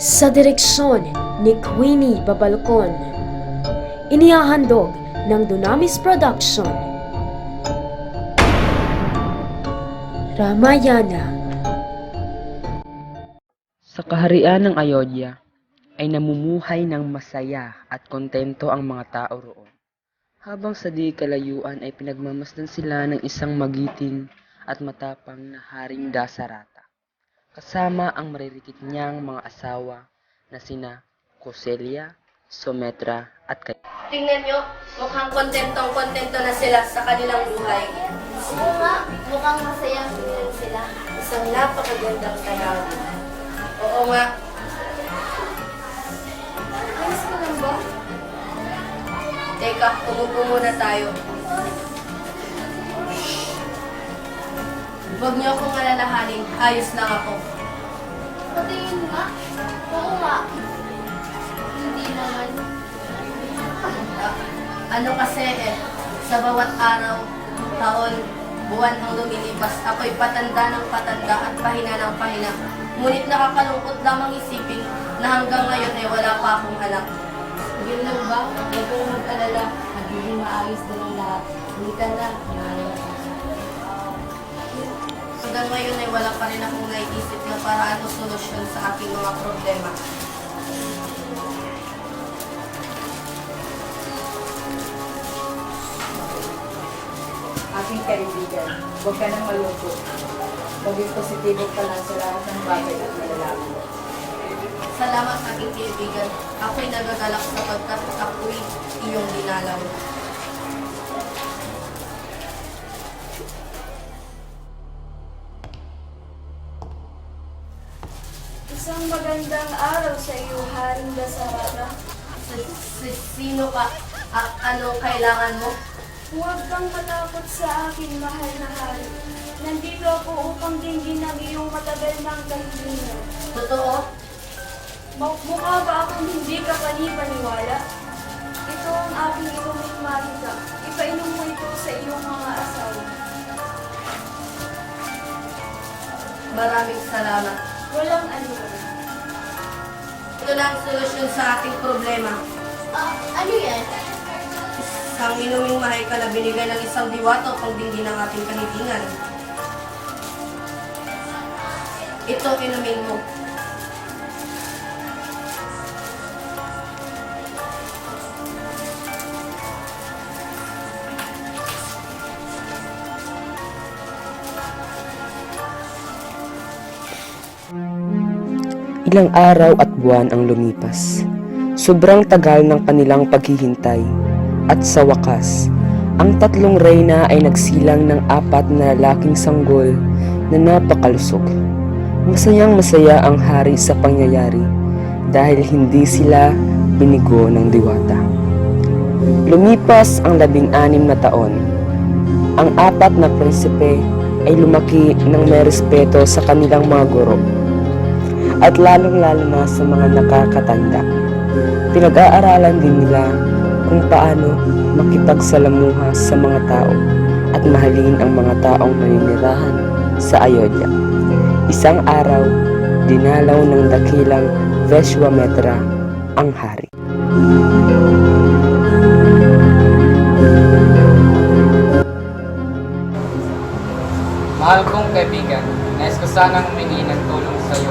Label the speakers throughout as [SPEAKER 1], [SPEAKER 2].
[SPEAKER 1] Sa direksyon ni Queenie Babalcon, inihahandog ng Dunamis Production. Ramayana.
[SPEAKER 2] Sa kaharian ng Ayodhya ay namumuhay ng masaya at kontento ang mga tao roon. Habang sa di kalayuan ay pinagmamasdan sila ng isang magiting at matapang na Haring Dasarata, kasama ang maririkit niyang mga asawa na sina Kausalya, Sumetra at Kaikeyi.
[SPEAKER 3] Tingnan nyo, mukhang kontento na sila sa kanilang buhay.
[SPEAKER 4] Oo nga, mukhang masayang sila.
[SPEAKER 3] Isang napakagandang tanawin. Oo nga,
[SPEAKER 4] Ayos ka lang ba?
[SPEAKER 3] teka, umupo muna tayo. Huwag niyo akong alalahanin, ayos lang ako.
[SPEAKER 4] Patingin nga. Oo nga. Hindi naman.
[SPEAKER 3] Ano kasi sa bawat araw, taon, buwan ang lumilipas, ako'y patanda ng patanda at pahina ng pahina. Ngunit nakakalungkot lamang isipin na hanggang ngayon ay wala pa akong anak.
[SPEAKER 4] Yun lang ba? Huwag kang mag-alala. Magiging maayos din ang lahat. Hindi ka na.
[SPEAKER 3] Hanggang ngayon ay wala pa rin akong naiisip na paraan o solusyon sa aking mga problema.
[SPEAKER 5] Aking kaibigan, huwag ka nang malungkot. Maging positibo ka lang sa lahat ng bagay at malalaman mo.
[SPEAKER 3] Salamat aking kaibigan. Ako'y nagagalak sapagkat ako'y iyong dinalaw.
[SPEAKER 6] Isang magandang araw sa iyo, Haring Dasarata.
[SPEAKER 3] Sino ka? Anong kailangan mo?
[SPEAKER 6] Huwag kang matakot sa akin, mahal na hari. Nandito ako upang dinggin ang iyong matagal ng kahilingan.
[SPEAKER 3] Totoo?
[SPEAKER 6] Mukha ba akong hindi ka panipaniwala? Ito ang aking inuming malika. Ipainom mo ito sa iyong mga asawa.
[SPEAKER 3] Maraming salamat.
[SPEAKER 6] Walang anuman.
[SPEAKER 3] Ito na ang solusyon sa ating problema.
[SPEAKER 4] Ano yan?
[SPEAKER 3] Isang inuming mahika na binigay ng isang diwata upang dinggin ang ating kahilingan. Ito inumin mo.
[SPEAKER 2] Ilang araw at buwan ang lumipas. Sobrang tagal ng kanilang paghihintay. At sa wakas, ang tatlong reyna ay nagsilang ng 4 na lalaking sanggol na napakalusog. Masayang masaya ang hari sa pangyayari dahil hindi sila binigo ng diwata. Lumipas ang 16 na taon. Ang 4 na prinsipe ay lumaki ng may respeto sa kanilang mga guro at lalong-lalo na sa mga nakakatanda. Pinag-aaralan din nila kung paano makipagsalamuha sa mga tao at mahalin ang mga taong naninirahan sa Ayodhya. Isang araw, dinalaw ng dakilang Vishwamitra ang hari.
[SPEAKER 7] Mahal kong kaibigan, nais ko sanang humingi ng tulong sa iyo.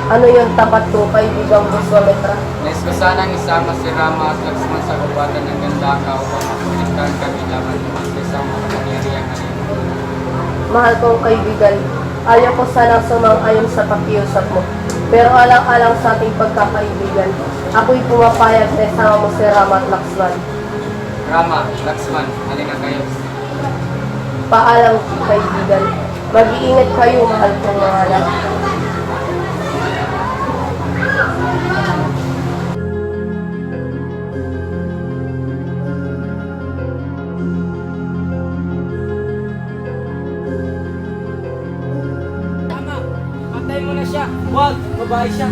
[SPEAKER 3] Ano yung tapat ko, kaibigang Vishwamitra?
[SPEAKER 7] Nais ko sanang isama si Rama at Lakshman sa kagubatan ng Gandhaka upang makapiligtan kami laban sa isang makapangyarihang halina.
[SPEAKER 3] Mahal kong kaibigan, ayaw ko sanang sumang-ayon sa pakiusap mo. Pero alang-alang sa ating pagkakaibigan, ako'y pumapayag na isama mo si Rama at Lakshman.
[SPEAKER 7] Rama, Lakshman, halika kayo.
[SPEAKER 3] Paalam, kaibigan. Mag-iingat kayo, mahal kong mga anak.
[SPEAKER 7] Rama, pantay mo na siya. Huwag, babae siya.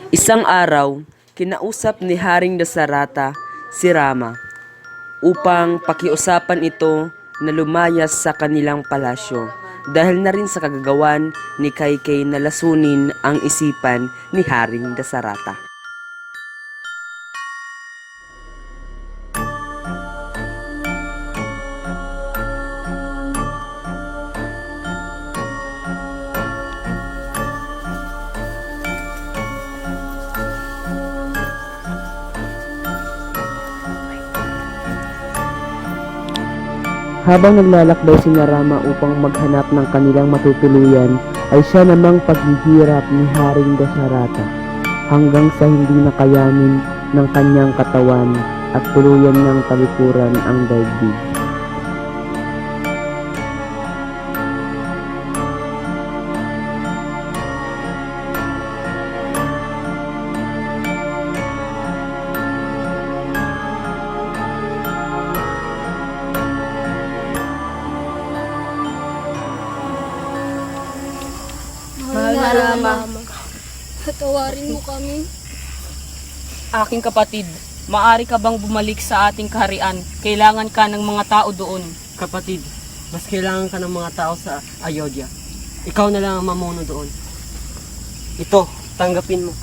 [SPEAKER 2] Isang araw, kinausap ni Haring Dasarata si Rama upang pakiusapan ito na lumayas sa kanilang palasyo dahil na rin sa kagagawan ni Kaykay na lasunin ang isipan ni Haring Dasarata. Habang naglalakbay si Rama upang maghanap ng kanilang matutuluyan, ay siya namang paghihirap ni Haring Dasarata hanggang sa hindi nakayanin ng kanyang katawan at tuluyan ng talikuran ang daigdig.
[SPEAKER 3] Mahal na Rama.
[SPEAKER 6] Patawarin mo kami.
[SPEAKER 8] Aking kapatid, maari ka bang bumalik sa ating kaharian? Kailangan ka ng mga tao doon.
[SPEAKER 9] Kapatid, mas kailangan ka ng mga tao sa Ayodhya. Ikaw na lang ang mamuno doon. Ito, tanggapin mo.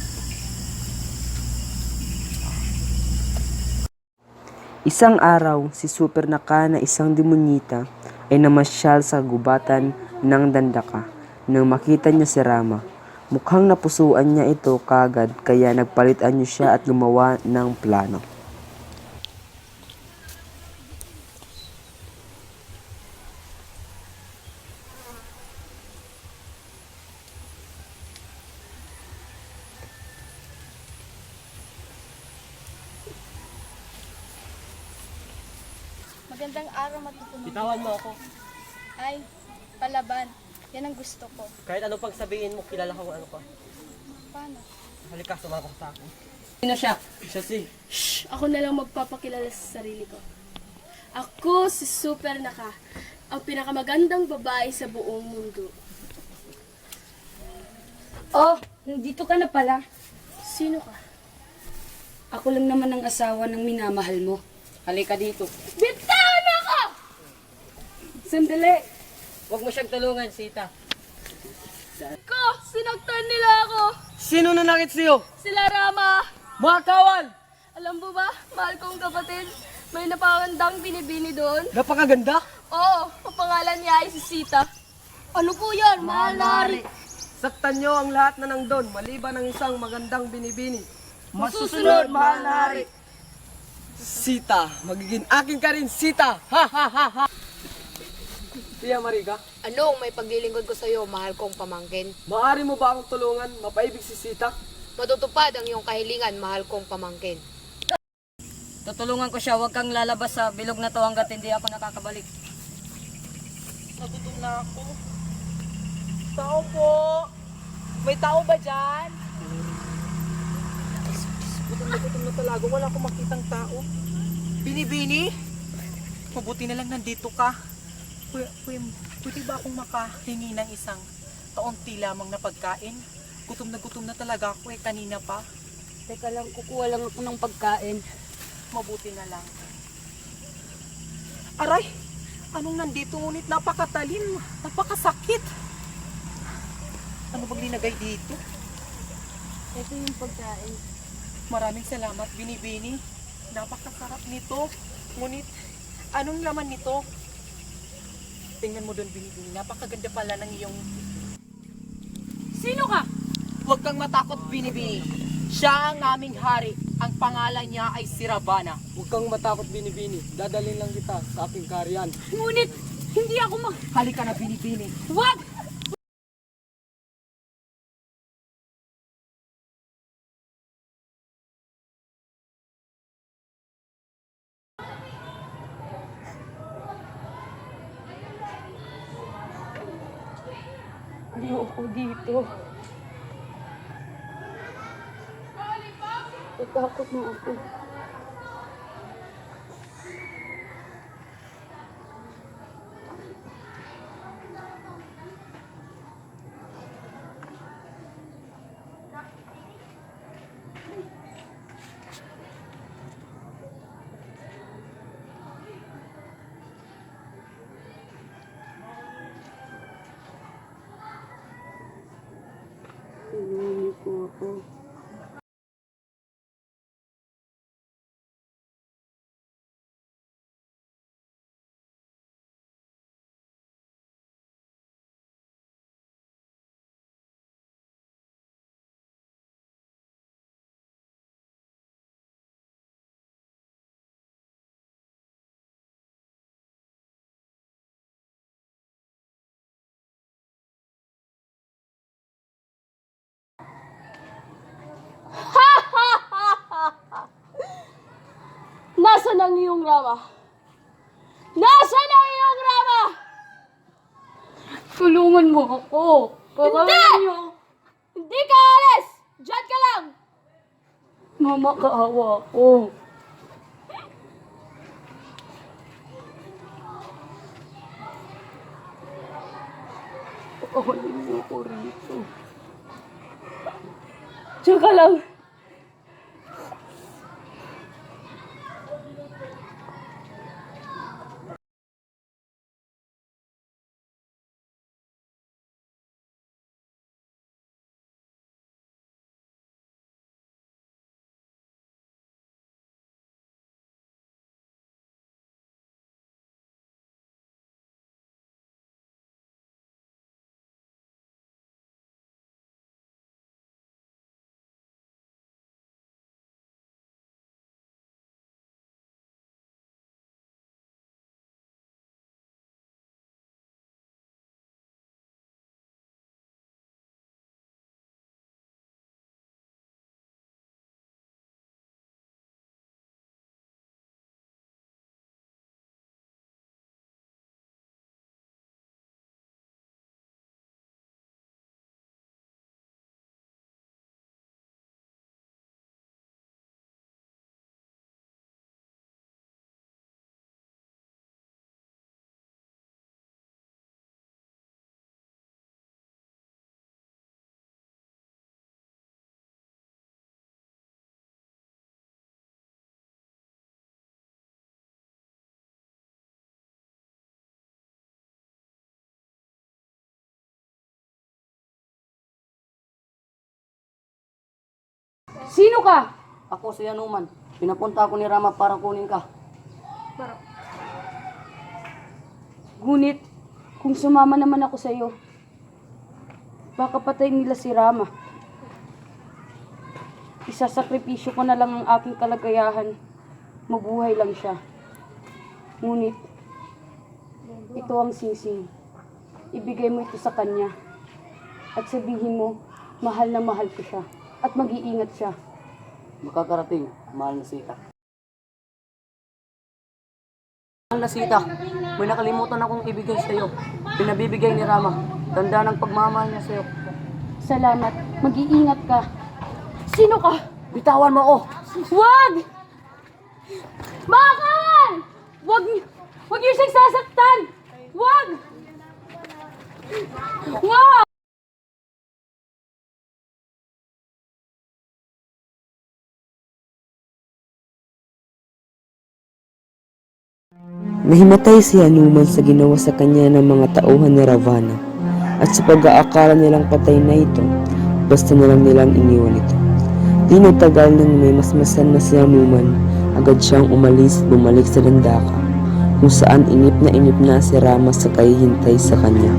[SPEAKER 2] Isang araw, si Supernaka na isang demonyita ay namasyal sa gubatan ng Dandaka. Nang makita niya si Rama, mukhang napusuan niya ito kagad kaya nagpalitan niya siya at gumawa ng plano.
[SPEAKER 6] Magandang araw, matutunan.
[SPEAKER 9] Bitawan mo ako.
[SPEAKER 6] Ay, palaban. Yan ang gusto ko.
[SPEAKER 9] Kahit ano pang sabihin mo, kilala ko kung ano ka.
[SPEAKER 6] Paano?
[SPEAKER 9] Halika, sumama ka sa akin.
[SPEAKER 8] Sino siya?
[SPEAKER 9] Siya si...
[SPEAKER 6] Shh! Ako na lang magpapakilala sa sarili ko. Ako si Supernaka, ang pinakamagandang babae sa buong mundo.
[SPEAKER 10] Oh, nandito ka na pala.
[SPEAKER 6] Sino ka?
[SPEAKER 10] Ako lang naman ang asawa ng minamahal mo.
[SPEAKER 8] Halika dito.
[SPEAKER 6] Bitawan ako!
[SPEAKER 10] Sandali.
[SPEAKER 8] Huwag mo siyang tulungan, Sita.
[SPEAKER 6] Ko! Sinaktan nila ako!
[SPEAKER 9] Sino nanakit sa'yo?
[SPEAKER 6] Sila Rama!
[SPEAKER 9] Mga kawal!
[SPEAKER 6] Alam mo ba, mahal kong kapatid, may napakandang binibini doon.
[SPEAKER 9] Napakaganda!
[SPEAKER 6] Oo, ang pangalan niya ay si Sita. Ano po yan, mahal na hari?
[SPEAKER 9] Saktan nyo ang lahat na nandun, maliban ng isang magandang binibini.
[SPEAKER 6] Masusunod, mahal na hari.
[SPEAKER 9] Sita, magiging akin ka rin, Sita! Ha ha ha ha! Tia Marica,
[SPEAKER 3] Anong may paglilingkod ko sa iyo, mahal kong pamangkin?
[SPEAKER 9] maaari mo ba akong tulungan mapaibig si Sita?
[SPEAKER 3] Matutupad ang iyong kahilingan, mahal kong pamangkin.
[SPEAKER 8] Tutulungan ko siya. Huwag kang lalabas sa bilog na to hanggat hindi ako nakakabalik.
[SPEAKER 5] Nagutom na ako. Tao po! May tao ba dyan? Gutom na talaga. Wala akong makitang tao. Binibini? Mabuti na lang nandito ka. Pwede ba akong makahingi ng isang taunti lamang na pagkain? Gutom na talaga ako kanina pa.
[SPEAKER 10] Teka lang, kukuha lang ako ng pagkain.
[SPEAKER 5] Mabuti na lang. Aray! Anong nandito ngunit napakatalim, napakasakit. Ano bang linagay dito?
[SPEAKER 10] Ito yung pagkain.
[SPEAKER 5] Maraming salamat, Binibini. Napakasarap nito. Ngunit, anong laman nito? Tingnan mo doon, Binibini. Napakaganda pala ng iyong...
[SPEAKER 8] Sino ka?
[SPEAKER 5] Huwag kang matakot, Binibini. Siya ang aming hari. Ang pangalan niya ay si Ravana.
[SPEAKER 9] Huwag kang matakot, Binibini. Dadalhin lang kita sa aking kaharian.
[SPEAKER 10] Ngunit, hindi ako
[SPEAKER 5] Halika na, Binibini.
[SPEAKER 10] Wag!
[SPEAKER 6] Ayoko dito. Natakot na ako.
[SPEAKER 8] Nasaan ang iyong Rama? Nasaan ang iyong Rama? Tulungan mo ako. Hindi! Hindi ka alis! Diyan ka lang! Mama, kaawa ako. Pakahalin mo ako rito. Diyan ka lang. Sino ka?
[SPEAKER 9] Ako si Anuman. Pinapunta ako ni Rama para kunin ka.
[SPEAKER 10] Ngunit, kung sumama naman ako sa iyo, baka patayin nila si Rama. Isasakripisyo ko na lang ang aking kalagayahan. Mabuhay lang siya. Ngunit, ito ang singsing. Ibigay mo ito sa kanya. At sabihin mo, mahal na mahal ko siya. At mag-iingat siya.
[SPEAKER 9] Makakarating, mahal na Sita. Mahal na Sita, may nakalimutan akong ibigay sa iyo. Pinabibigay ni Rama. Tanda ng pagmamahal niya sa iyo.
[SPEAKER 10] Salamat. Mag-iingat ka. Sino ka?
[SPEAKER 9] Bitawan mo ako!
[SPEAKER 10] Wag! Bakal! Wag niyo siyang sasaktan! Wag! Wag!
[SPEAKER 2] Nahimatay si Hanuman sa ginawa sa kanya ng mga tauhan ni Ravana at sa pag-aakala nilang patay na ito, basta na lang nilang iniwan ito. Di nagtagal nang may masmasan na si Hanuman, agad siyang umalis at bumalik sa Dandaka, kung saan inip na si Rama sa kahihintay sa kanya.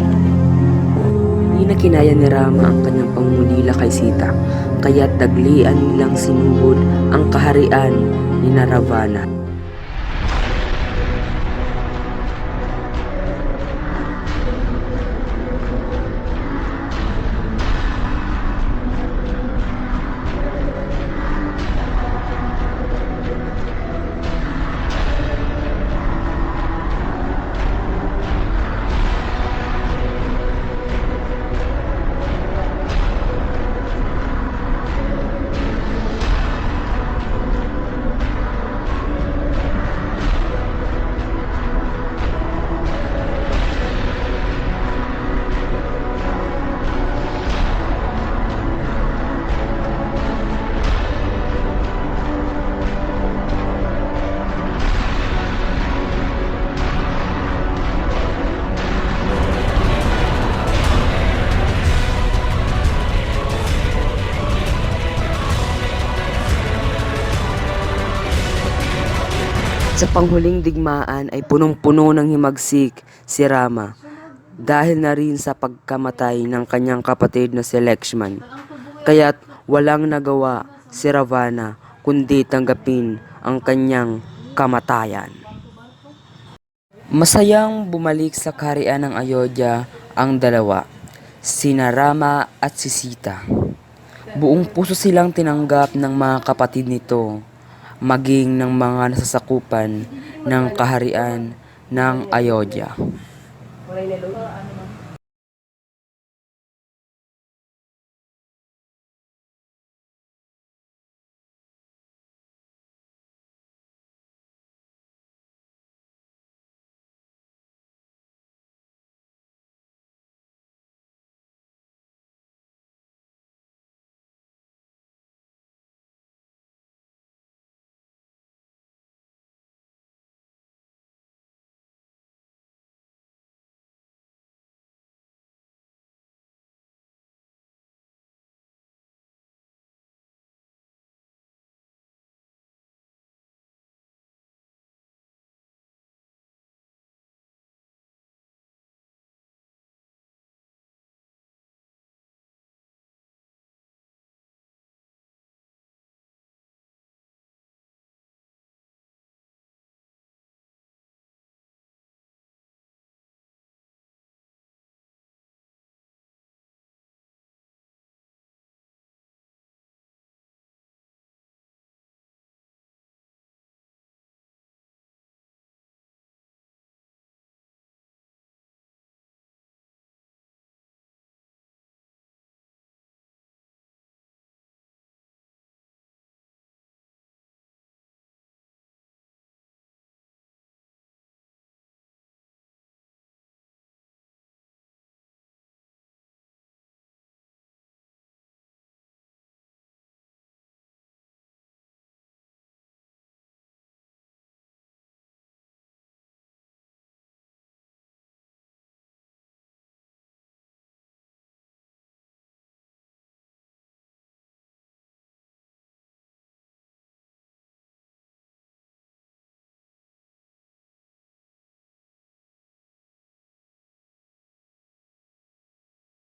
[SPEAKER 2] Di na kinaya ni Rama ang kanyang pangungulila kay Sita, kaya't taglian nilang sinubod ang kaharian ni Ravana. Sa panghuling digmaan ay punong-puno ng himagsik si Rama dahil na rin sa pagkamatay ng kanyang kapatid na si Lakshman. Kaya't walang nagawa si Ravana kundi tanggapin ang kanyang kamatayan. Masayang bumalik sa kaharian ng Ayodhya ang dalawa, sina Rama at si Sita. Buong puso silang tinanggap ng mga kapatid nito maging ng mga nasasakupan ng kaharian ng Ayodhya.